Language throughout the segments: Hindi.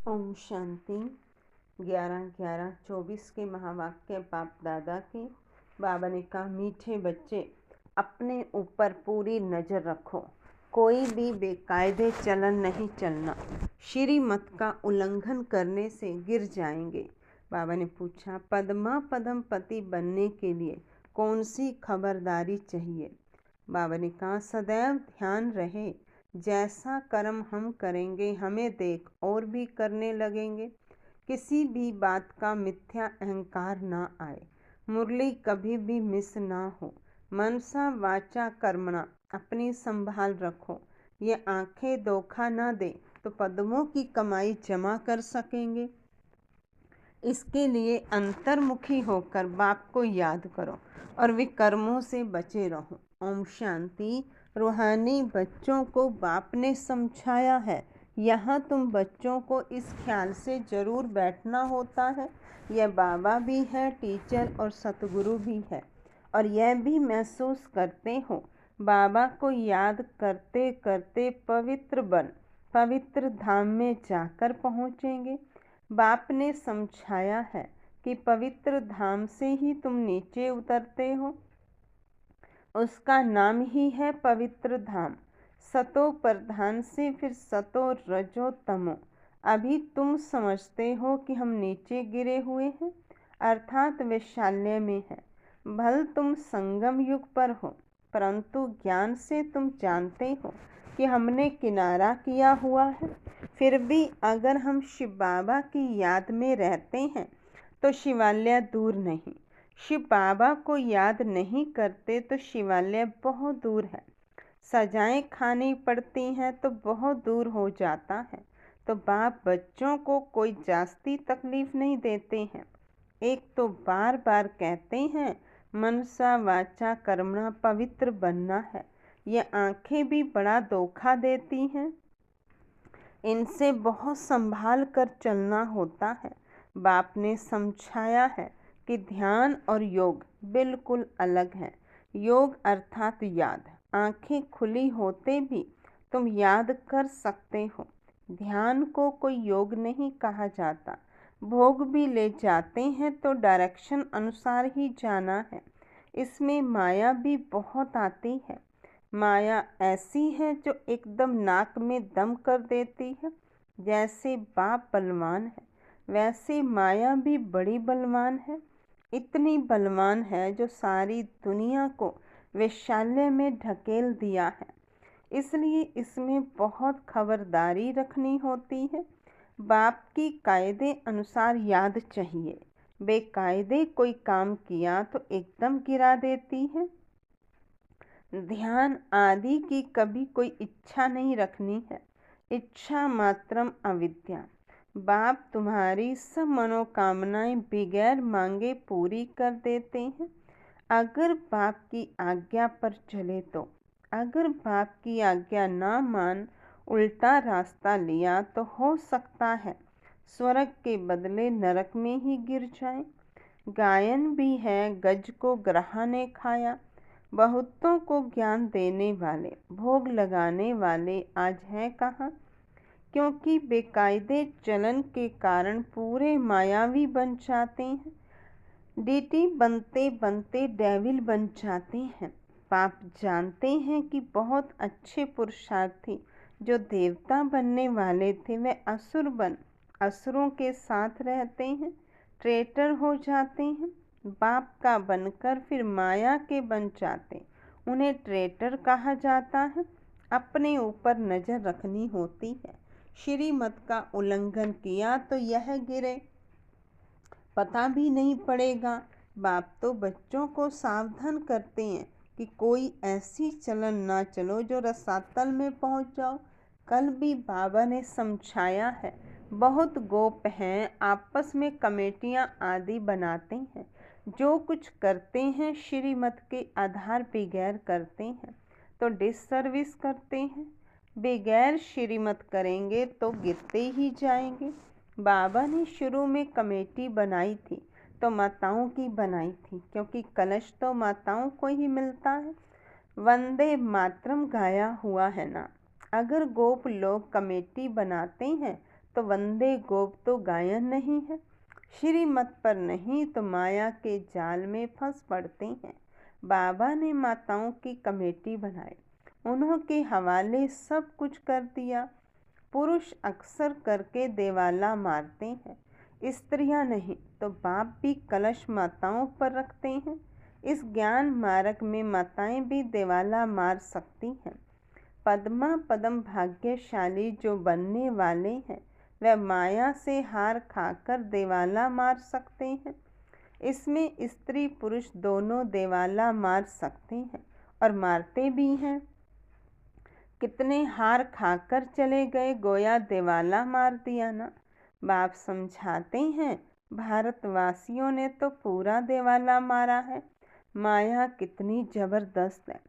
ओम शांति। 11/11/24 के महावाक्य बाप दादा के। बाबा ने कहा, मीठे बच्चे अपने ऊपर पूरी नज़र रखो, कोई भी बेकायदे चलन नहीं चलना, श्रीमत का उल्लंघन करने से गिर जाएंगे। बाबा ने पूछा, पद्मा पदम पति बनने के लिए कौन सी खबरदारी चाहिए? बाबा ने कहा, सदैव ध्यान रहे, जैसा कर्म हम करेंगे हमें देख और भी करने लगेंगे। किसी भी बात का मिथ्या अहंकार ना आए, मुरली कभी भी मिस ना हो। मनसा वाचा कर्मणा अपनी संभाल रखो। ये आंखें धोखा ना दे तो पद्मों की कमाई जमा कर सकेंगे। इसके लिए अंतर्मुखी होकर बाप को याद करो और विकर्मों से बचे रहो। ओम शांति। रूहानी बच्चों को बाप ने समझाया है, यहाँ तुम बच्चों को इस ख्याल से ज़रूर बैठना होता है, यह बाबा भी है, टीचर और सतगुरु भी है, और यह भी महसूस करते हो बाबा को याद करते करते पवित्र धाम में जाकर पहुँचेंगे। बाप ने समझाया है कि पवित्र धाम से ही तुम नीचे उतरते हो, उसका नाम ही है पवित्र धाम। सतो प्रधान से फिर सतो रजो तमो। अभी तुम समझते हो कि हम नीचे गिरे हुए हैं, अर्थात वैशाल्य में है। भल तुम संगम युग पर हो, परंतु ज्ञान से तुम जानते हो कि हमने किनारा किया हुआ है। फिर भी अगर हम शिव बाबा की याद में रहते हैं तो शिवालय दूर नहीं। शिव बाबा को याद नहीं करते तो शिवालय बहुत दूर है। सजाएं खानी पड़ती हैं तो बहुत दूर हो जाता है। तो बाप बच्चों को कोई जास्ती तकलीफ नहीं देते हैं। एक तो बार बार कहते हैं मनसा वाचा कर्मणा पवित्र बनना है। ये आंखें भी बड़ा धोखा देती हैं, इनसे बहुत संभाल कर चलना होता है। बाप ने समझाया है कि ध्यान और योग बिल्कुल अलग है। योग अर्थात याद, आंखें खुली होते भी तुम याद कर सकते हो। ध्यान को कोई योग नहीं कहा जाता। भोग भी ले जाते हैं तो डायरेक्शन अनुसार ही जाना है। इसमें माया भी बहुत आती है। माया ऐसी है जो एकदम नाक में दम कर देती है। जैसे बाप बलवान है, वैसे माया भी बड़ी बलवान है। इतनी बलवान है जो सारी दुनिया को वैशाल्य में ढकेल दिया है। इसलिए इसमें बहुत खबरदारी रखनी होती है। बाप की कायदे अनुसार याद चाहिए। बेकायदे कोई काम किया तो एकदम गिरा देती है। ध्यान आदि की कभी कोई इच्छा नहीं रखनी है। इच्छा मात्रम अविद्या। बाप तुम्हारी सब मनोकामनाएं बिगैर मांगे पूरी कर देते हैं, अगर बाप की आज्ञा पर चले तो। अगर बाप की आज्ञा ना मान उल्टा रास्ता लिया तो हो सकता है स्वर्ग के बदले नरक में ही गिर जाए। गायन भी है, गज को ग्रहा ने खाया। बहुतों को ज्ञान देने वाले, भोग लगाने वाले आज हैं कहाँ? क्योंकि बेकायदे चलन के कारण पूरे मायावी बन जाते हैं। डीटी बनते बनते डेविल बन जाते हैं। बाप जानते हैं कि बहुत अच्छे पुरुषार्थी जो देवता बनने वाले थे वे असुर बन असुरों के साथ रहते हैं, ट्रेटर हो जाते हैं। बाप का बनकर फिर माया के बन जाते, उन्हें ट्रेटर कहा जाता है। अपने ऊपर नज़र रखनी होती है। श्रीमत का उल्लंघन किया तो यह गिरे, पता भी नहीं पड़ेगा। बाप तो बच्चों को सावधान करते हैं कि कोई ऐसी चलन ना चलो जो रसातल में पहुंच जाओ। कल भी बाबा ने समझाया है, बहुत गोप हैं, आपस में कमेटियां आदि बनाते हैं, जो कुछ करते हैं श्रीमत के आधार बगैर करते हैं तो डिससर्विस करते हैं। बगैर श्रीमत करेंगे तो गिरते ही जाएंगे। बाबा ने शुरू में कमेटी बनाई थी तो माताओं की बनाई थी, क्योंकि कलश तो माताओं को ही मिलता है। वंदे मातरम गाया हुआ है ना। अगर गोप लोग कमेटी बनाते हैं तो वंदे गोप तो गायन नहीं है। श्रीमत पर नहीं तो माया के जाल में फंस पड़ते हैं। बाबा ने माताओं की कमेटी बनाई, उन्होंने हवाले सब कुछ कर दिया। पुरुष अक्सर करके देवाला मारते हैं, स्त्रियां नहीं, तो बाप भी कलश माताओं पर रखते हैं। इस ज्ञान मार्ग में माताएं भी देवाला मार सकती हैं। पद्मा पद्म भाग्यशाली जो बनने वाले हैं, वह माया से हार खाकर देवाला मार सकते हैं। इसमें स्त्री पुरुष दोनों देवाला मार सकते हैं और मारते भी हैं। कितने हार खाकर चले गए, गोया देवाला मार दिया ना। बाप समझाते हैं, भारतवासियों ने तो पूरा देवाला मारा है। माया कितनी जबरदस्त है,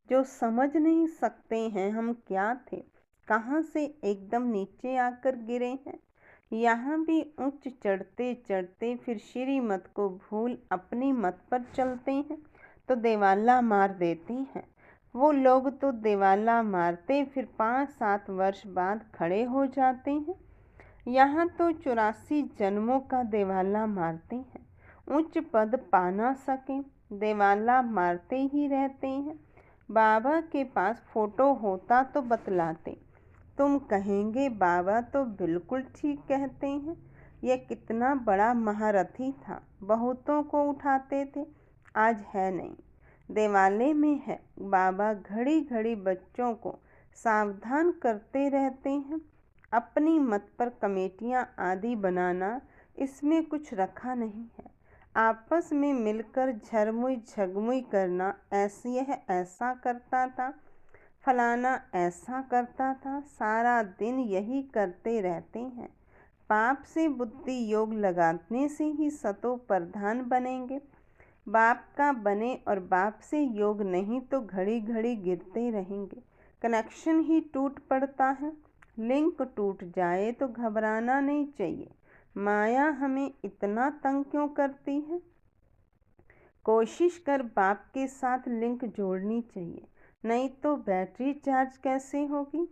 जो समझ नहीं सकते हैं हम क्या थे, कहाँ से एकदम नीचे आकर गिरे हैं। यहाँ भी उच्च चढ़ते चढ़ते फिर श्रीमत को भूल अपनी मत पर चलते हैं तो देवाला मार देते हैं। वो लोग तो देवाला मारते फिर 5-7 वर्ष बाद खड़े हो जाते हैं। यहाँ तो 84 जन्मों का देवाला मारते हैं, उच्च पद पा ना सके, देवाला मारते ही रहते हैं। बाबा के पास फोटो होता तो बतलाते, तुम कहेंगे बाबा तो बिल्कुल ठीक कहते हैं। यह कितना बड़ा महारथी था, बहुतों को उठाते थे, आज है नहीं, देवाले में है। बाबा घड़ी घड़ी बच्चों को सावधान करते रहते हैं। अपनी मत पर कमेटियां आदि बनाना, इसमें कुछ रखा नहीं है। आपस में मिलकर झरमुई झगमुई करना, ऐसी यह ऐसा करता था, फलाना ऐसा करता था, सारा दिन यही करते रहते हैं। पाप से बुद्धि योग लगाने से ही सतो प्रधान बनेंगे। बाप का बने और बाप से योग नहीं तो घड़ी घड़ी गिरते रहेंगे, कनेक्शन ही टूट पड़ता है। लिंक टूट जाए तो घबराना नहीं चाहिए। माया हमें इतना तंग क्यों करती है? कोशिश कर बाप के साथ लिंक जोड़नी चाहिए, नहीं तो बैटरी चार्ज कैसे होगी?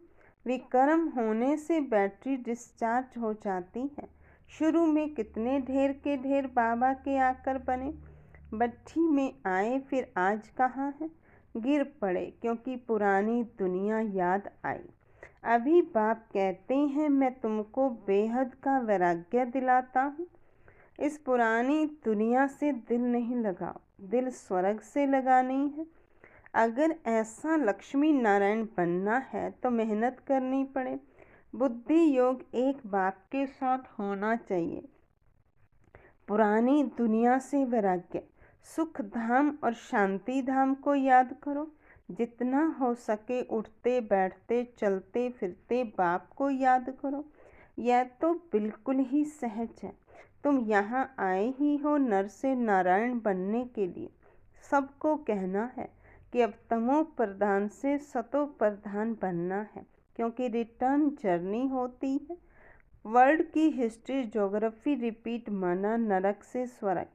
विकर्म होने से बैटरी डिस्चार्ज हो जाती है। शुरू में कितने ढेर के ढेर बाबा के आकर बने, भट्ठी में आए, फिर आज कहाँ है? गिर पड़े क्योंकि पुरानी दुनिया याद आई। अभी बाप कहते हैं, मैं तुमको बेहद का वैराग्य दिलाता हूँ। इस पुरानी दुनिया से दिल नहीं लगाओ, दिल स्वर्ग से लगानी है। अगर ऐसा लक्ष्मी नारायण बनना है तो मेहनत करनी पड़े। बुद्धि योग एक बाप के साथ होना चाहिए। पुरानी दुनिया से वैराग्य, सुख धाम और शांति धाम को याद करो। जितना हो सके उठते बैठते चलते फिरते बाप को याद करो। यह तो बिल्कुल ही सहज है। तुम यहाँ आए ही हो नर से नारायण बनने के लिए। सबको कहना है कि अब तमो प्रधान से सतो प्रधान बनना है, क्योंकि रिटर्न जर्नी होती है। वर्ल्ड की हिस्ट्री ज्योग्राफी रिपीट माना नरक से स्वर्ग,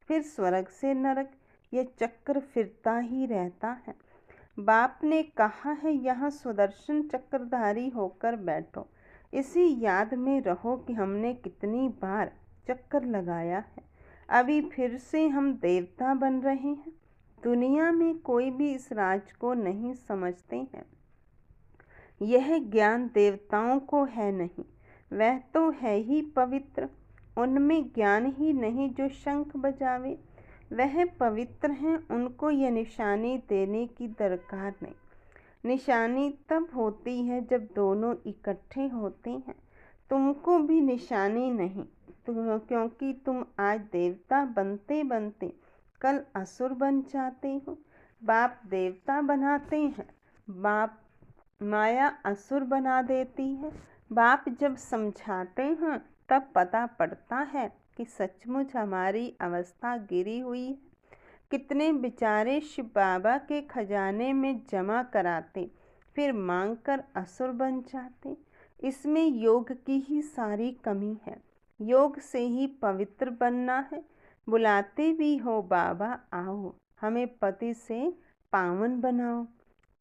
फिर स्वर्ग से नरक, यह चक्र फिरता ही रहता है। बाप ने कहा है, यहाँ सुदर्शन चक्रधारी होकर बैठो। इसी याद में रहो कि हमने कितनी बार चक्कर लगाया है। अभी फिर से हम देवता बन रहे हैं। दुनिया में कोई भी इस राज को नहीं समझते हैं। यह ज्ञान देवताओं को है नहीं, वह तो है ही पवित्र। उनमें ज्ञान ही नहीं जो शंख बजावे, वह पवित्र हैं, उनको यह निशानी देने की दरकार नहीं। निशानी तब होती है जब दोनों इकट्ठे होते हैं। तुमको भी निशानी नहीं, क्योंकि तुम आज देवता बनते बनते कल असुर बन जाते हो। बाप देवता बनाते हैं, बाप माया असुर बना देती है। बाप जब समझाते हैं तब पता पड़ता है कि सचमुच हमारी अवस्था गिरी हुई है। कितने बेचारे शिव बाबा के खजाने में जमा कराते, फिर मांग कर असुर बन जाते। इसमें योग की ही सारी कमी है। योग से ही पवित्र बनना है। बुलाते भी हो बाबा आओ, हमें पति से पावन बनाओ,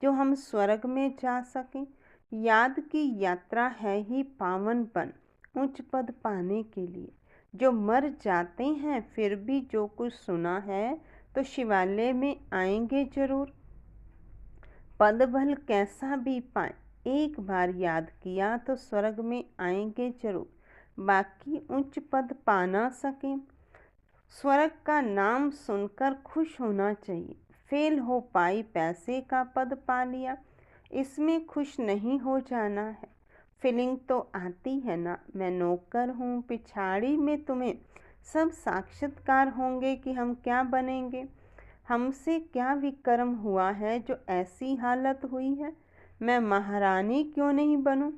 जो हम स्वर्ग में जा सकें। याद की यात्रा है ही पावन बन, उच्च पद पाने के लिए। जो मर जाते हैं फिर भी जो कुछ सुना है तो शिवालय में आएंगे जरूर। पद भल कैसा भी पाए, एक बार याद किया तो स्वर्ग में आएंगे जरूर। बाकी उच्च पद पा ना सके, स्वर्ग का नाम सुनकर खुश होना चाहिए। फेल हो पाई पैसे का पद पा लिया, इसमें खुश नहीं हो जाना है। फीलिंग तो आती है ना, मैं नौकर हूँ पिछाड़ी में तुम्हें सब साक्षात्कार होंगे कि हम क्या बनेंगे। हमसे क्या विक्रम हुआ है जो ऐसी हालत हुई है। मैं महारानी क्यों नहीं बनूं।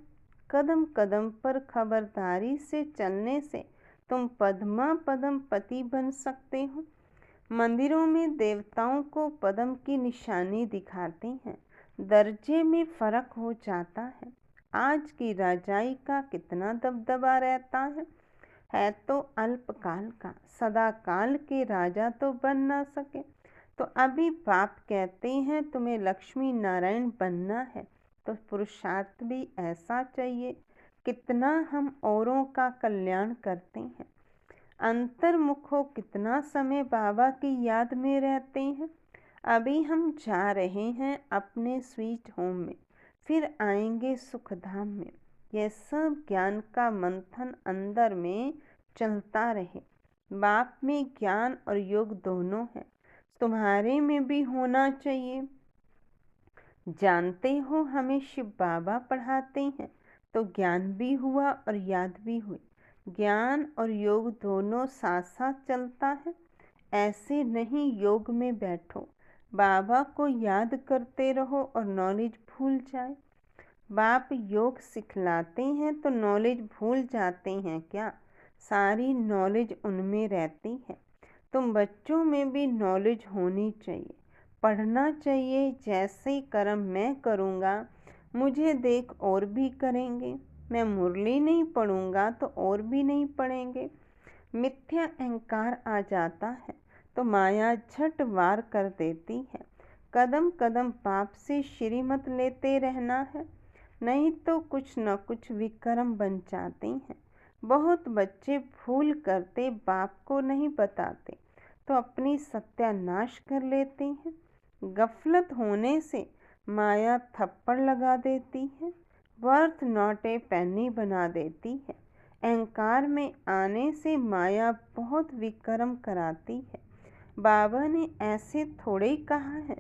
कदम कदम पर खबरदारी से चलने से तुम पद्मा पदम पति बन सकते हो। मंदिरों में देवताओं को पद्म की निशानी दिखाते हैं, दर्जे में फर्क हो जाता है। आज की राजाई का कितना दबदबा रहता है तो अल्पकाल का, सदा काल के राजा तो बन ना सके। तो अभी बाप कहते हैं तुम्हें लक्ष्मी नारायण बनना है, तो पुरुषार्थ भी ऐसा चाहिए। कितना हम औरों का कल्याण करते हैं, अंतर्मुख हो कितना समय बाबा की याद में रहते हैं। अभी हम जा रहे हैं अपने स्वीट होम में, फिर आएंगे सुखधाम में। यह सब ज्ञान का मंथन अंदर में चलता रहे। बाप में ज्ञान और योग दोनों है, तुम्हारे में भी होना चाहिए। जानते हो हमें शिव बाबा पढ़ाते हैं तो ज्ञान भी हुआ और याद भी हुई। ज्ञान और योग दोनों साथ साथ चलता है। ऐसे नहीं योग में बैठो, बाबा को याद करते रहो और नॉलेज भूल जाए। बाप योग सिखलाते हैं तो नॉलेज भूल जाते हैं क्या। सारी नॉलेज उनमें रहती है। तुम बच्चों में भी नॉलेज होनी चाहिए, पढ़ना चाहिए। जैसे कर्म मैं करूँगा मुझे देख और भी करेंगे। मैं मुरली नहीं पढ़ूँगा तो और भी नहीं पढ़ेंगे। मिथ्या अहंकार आ जाता है तो माया झट वार कर देती है। कदम कदम पाप से श्रीमत लेते रहना है, नहीं तो कुछ न कुछ विक्रम बन जाते हैं। बहुत बच्चे भूल करते बाप को नहीं बताते तो अपनी सत्यानाश कर लेते हैं। गफलत होने से माया थप्पड़ लगा देती है, वर्थ नॉट ए पेनी बना देती है। अहंकार में आने से माया बहुत विक्रम कराती है। बाबा ने ऐसे थोड़े ही कहा है,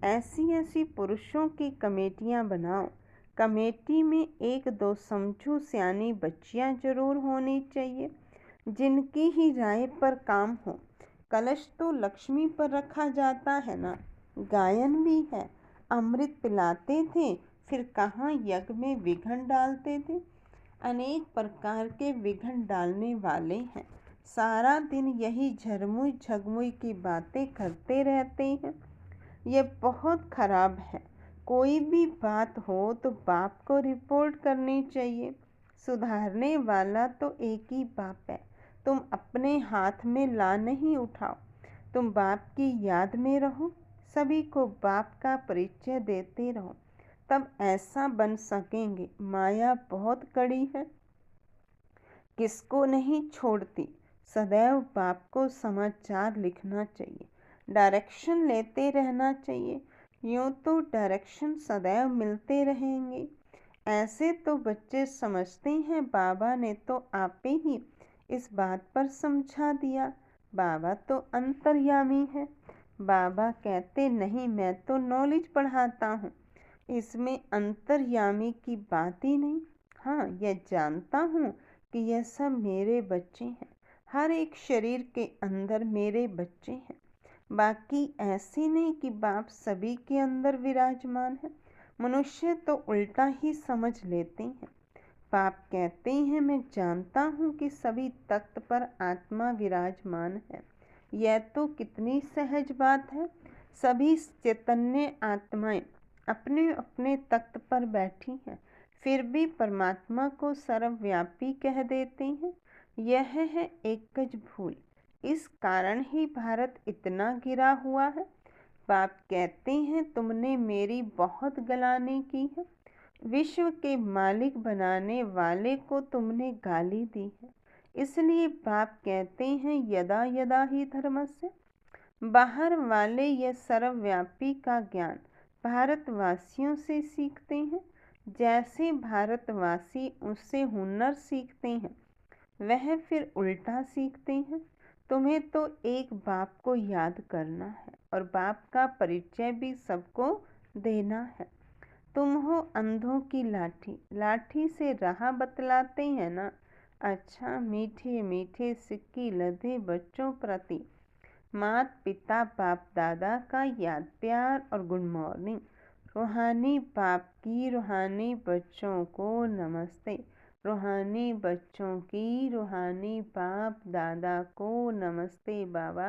ऐसी ऐसी पुरुषों की कमेटियां बनाओ। कमेटी में एक दो समझू सियानी बच्चियां जरूर होनी चाहिए, जिनकी ही राय पर काम हो। कलश तो लक्ष्मी पर रखा जाता है ना। गायन भी है, अमृत पिलाते थे फिर कहाँ यज्ञ में विघन डालते थे। अनेक प्रकार के विघन डालने वाले हैं, सारा दिन यही झरमुई झगमुई की बातें करते रहते हैं। ये बहुत खराब है। कोई भी बात हो तो बाप को रिपोर्ट करनी चाहिए। सुधारने वाला तो एक ही बाप है, तुम अपने हाथ में ला नहीं उठाओ। तुम बाप की याद में रहो, सभी को बाप का परिचय देते रहो, तब ऐसा बन सकेंगे। माया बहुत कड़ी है, किसको नहीं छोड़ती। सदैव बाप को समाचार लिखना चाहिए, डायरेक्शन लेते रहना चाहिए। यूँ तो डायरेक्शन सदैव मिलते रहेंगे। ऐसे तो बच्चे समझते हैं बाबा ने तो आपे ही इस बात पर समझा दिया। बाबा तो अंतर्यामी है। बाबा कहते नहीं मैं तो नॉलेज पढ़ाता हूँ, इसमें अंतर्यामी की बात ही नहीं। हाँ, यह जानता हूँ कि यह सब मेरे बच्चे हैं, हर एक शरीर के अंदर मेरे बच्चे हैं। बाकी ऐसे नहीं कि बाप सभी के अंदर विराजमान है। मनुष्य तो उल्टा ही समझ लेते हैं। बाप कहते हैं मैं जानता हूँ कि सभी तख्त पर आत्मा विराजमान है। यह तो कितनी सहज बात है। सभी चैतन्य आत्माएं अपने अपने तख्त पर बैठी हैं, फिर भी परमात्मा को सर्वव्यापी कह देते हैं। यह है एक गज भूल। इस कारण ही भारत इतना गिरा हुआ है। बाप कहते हैं तुमने मेरी बहुत गलानी की है, विश्व के मालिक बनाने वाले को तुमने गाली दी है। इसलिए बाप कहते हैं यदा यदा ही धर्मस्य। बाहर वाले यह सर्वव्यापी का ज्ञान भारतवासियों से सीखते हैं। जैसे भारतवासी उससे हुनर सीखते हैं वह फिर उल्टा सीखते हैं। तुम्हें तो एक बाप को याद करना है और बाप का परिचय भी सबको देना है। तुम हो अंधों की लाठी, लाठी से राह बतलाते हैं ना। अच्छा, मीठे मीठे सिक्की लदे बच्चों प्रति माता पिता बाप दादा का याद प्यार और गुड मॉर्निंग। रूहानी बाप की रूहानी बच्चों को नमस्ते। रूहानी बच्चों की रूहानी बाप दादा को नमस्ते। बाबा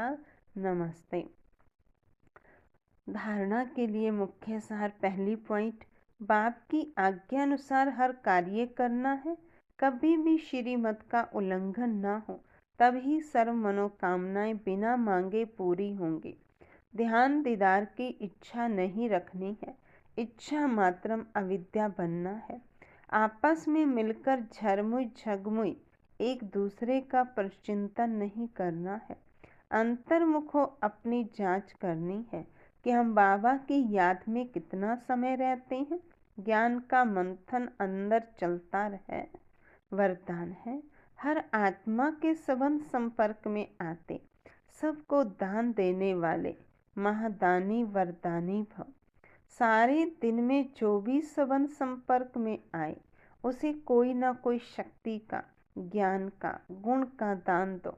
नमस्ते। धारणा के लिए मुख्य सार। पहली पॉइंट, बाप की आज्ञा अनुसार हर कार्य करना है। कभी भी श्रीमत का उल्लंघन ना हो, तभी सर्व मनोकामनाएं बिना मांगे पूरी होंगी। ध्यान दीदार की इच्छा नहीं रखनी है, इच्छा मात्रम अविद्या बनना है। आपस में मिलकर झरमुई झगमुई एक दूसरे का परचिंतन नहीं करना है। अंतर्मुख हो अपनी जांच करनी है कि हम बाबा की याद में कितना समय रहते हैं। ज्ञान का मंथन अंदर चलता रहे। वरदान है, हर आत्मा के संबंध संपर्क में आते सबको दान देने वाले महादानी वरदानी भव। सारे दिन में जो भी संबंध संपर्क में आए उसे कोई ना कोई शक्ति का, ज्ञान का, गुण का दान दो।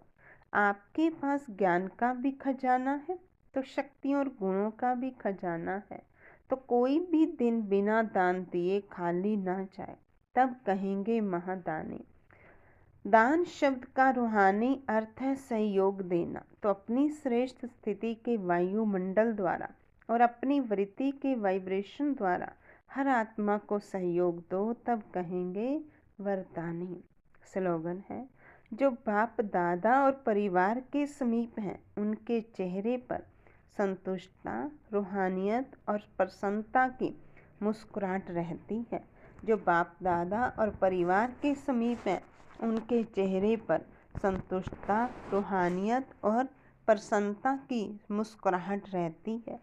आपके पास ज्ञान का भी खजाना है तो शक्तियों और गुणों का भी खजाना है। तो कोई भी दिन बिना दान दिए खाली ना जाए, तब कहेंगे महादानी। दान शब्द का रूहानी अर्थ है सहयोग देना। तो अपनी श्रेष्ठ स्थिति के वायुमंडल द्वारा और अपनी वृत्ति के वाइब्रेशन द्वारा हर आत्मा को सहयोग दो, तब कहेंगे वरदानी। स्लोगन है, जो बाप दादा और परिवार के समीप हैं उनके चेहरे पर संतुष्टता, रूहानियत और प्रसन्नता की मुस्कुराहट रहती है। जो बाप दादा और परिवार के समीप हैं उनके चेहरे पर संतुष्टता, रूहानियत और प्रसन्नता की मुस्कुराहट रहती है।